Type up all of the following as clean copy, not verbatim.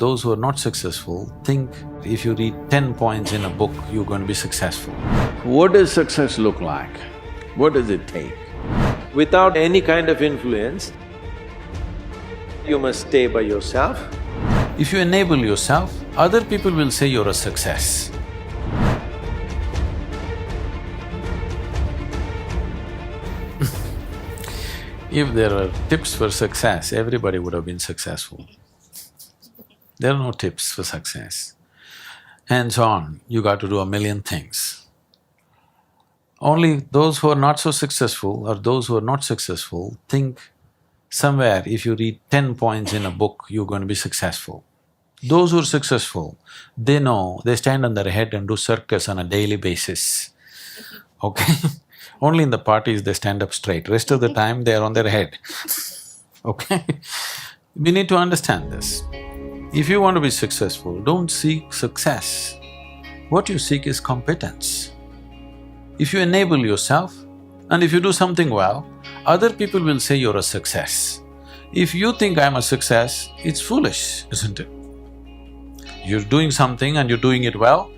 those who are not successful think if you read 10 points in a book, you're going to be successful. What does success look like? What does it take? Without any kind of influence, you must stay by yourself. If you enable yourself, other people will say you're a success. If there were tips for success, everybody would have been successful. There are no tips for success. Hands on, you got to do a million things. Only those who are not so successful or those who are not successful think somewhere if you read 10 points in a book, you're going to be successful. Those who are successful, they know, they stand on their head and do circus on a daily basis, okay? Only in the parties they stand up straight, rest of the time they are on their head, okay? We need to understand this. If you want to be successful, don't seek success. What you seek is competence. If you enable yourself and if you do something well, other people will say you're a success. If you think I'm a success, it's foolish, isn't it? You're doing something and you're doing it well,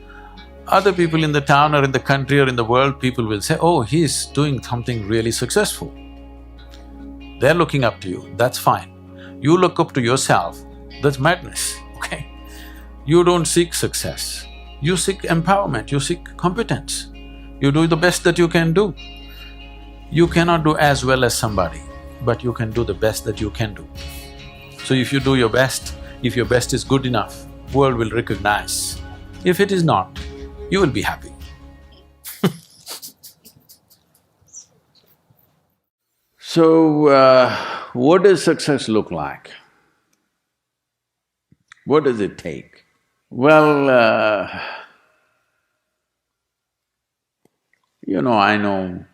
other people in the town or in the country or in the world, people will say, oh, he's doing something really successful. They're looking up to you, that's fine. You look up to yourself, that's madness, okay? You don't seek success, you seek empowerment, you seek competence. You do the best that you can do. You cannot do as well as somebody, but you can do the best that you can do. So if you do your best, if your best is good enough, world will recognize. If it is not, you will be happy. So, what does success look like? What does it take? Well, I know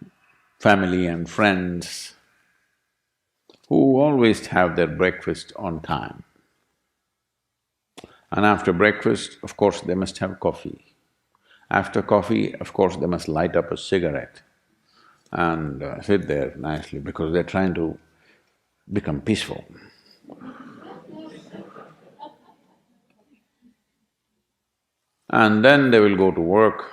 family and friends who always have their breakfast on time. And after breakfast, of course, they must have coffee. After coffee, of course, they must light up a cigarette and sit there nicely because they're trying to become peaceful. And then they will go to work,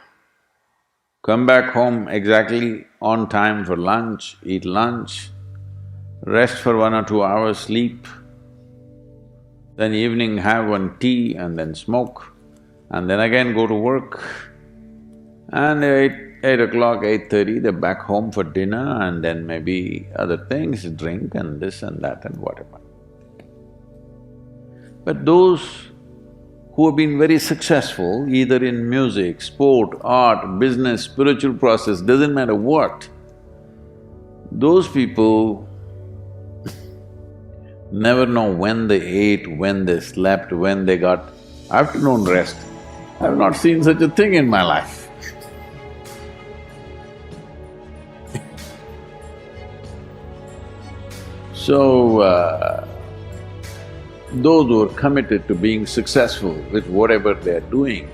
come back home exactly on time for lunch, eat lunch, rest for 1 or 2 hours, sleep, then evening have one tea and then smoke, and then again go to work. And 8 o'clock, 8:30, they're back home for dinner and then maybe other things, drink and this and that and whatever. But those who have been very successful, either in music, sport, art, business, spiritual process, doesn't matter what, those people never know when they ate, when they slept, when they got afternoon rest. I've not seen such a thing in my life. So, those who are committed to being successful with whatever they're doing,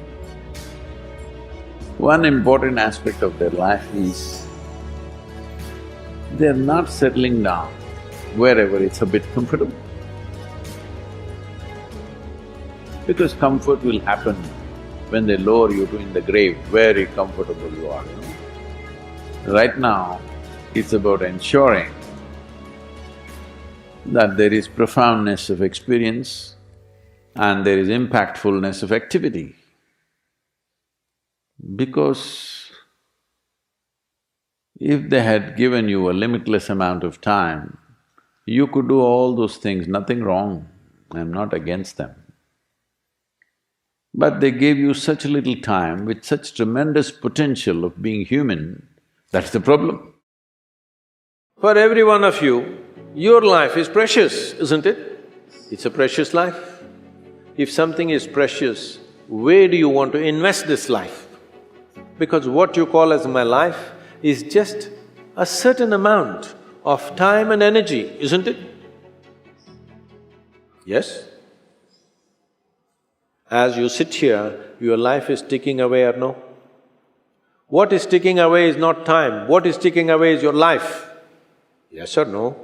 one important aspect of their life is they're not settling down wherever it's a bit comfortable. Because comfort will happen when they lower you to in the grave, very comfortable you are, Right now, it's about ensuring that there is profoundness of experience and there is impactfulness of activity. Because if they had given you a limitless amount of time, you could do all those things, nothing wrong, I'm not against them. But they gave you such little time with such tremendous potential of being human, that's the problem. For every one of you, your life is precious, isn't it? It's a precious life. If something is precious, where do you want to invest this life? Because what you call as my life is just a certain amount of time and energy, isn't it? Yes? As you sit here, your life is ticking away or no? What is ticking away is not time, what is ticking away is your life. Yes or no?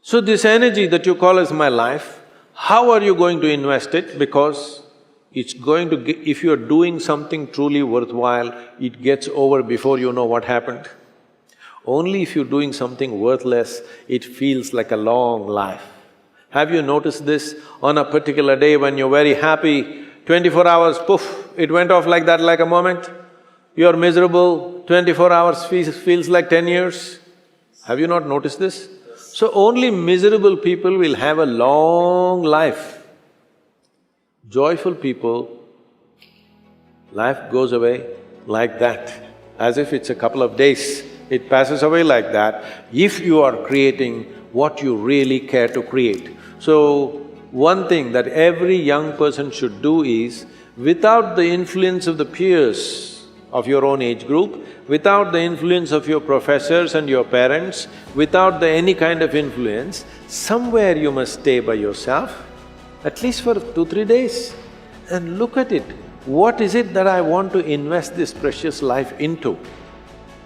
So this energy that you call as my life, How are you going to invest it? Because it's going to if you're doing something truly worthwhile, it gets over before you know what happened. Only if you're doing something worthless, it feels like a long life. Have you noticed this? On a particular day when you're very happy, 24 hours, poof, it went off like that, like a moment. You're miserable, 24 hours feels like 10 years. Have you not noticed this? So only miserable people will have a long life. Joyful people, life goes away like that, as if it's a couple of days. It passes away like that if you are creating what you really care to create. So, one thing that every young person should do is, without the influence of the peers of your own age group, without the influence of your professors and your parents, without any kind of influence, somewhere you must stay by yourself, at least for 2-3 days, and look at it. What is it that I want to invest this precious life into?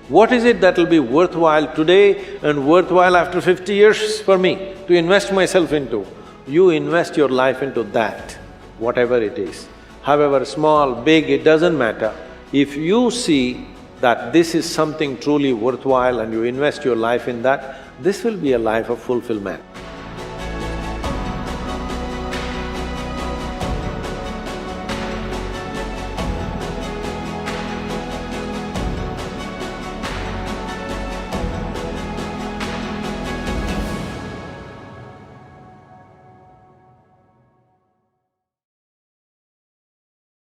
What is it that will be worthwhile today and worthwhile after 50 years for me to invest myself into? You invest your life into that, whatever it is. However small, big, it doesn't matter. If you see that this is something truly worthwhile and you invest your life in that, this will be a life of fulfillment.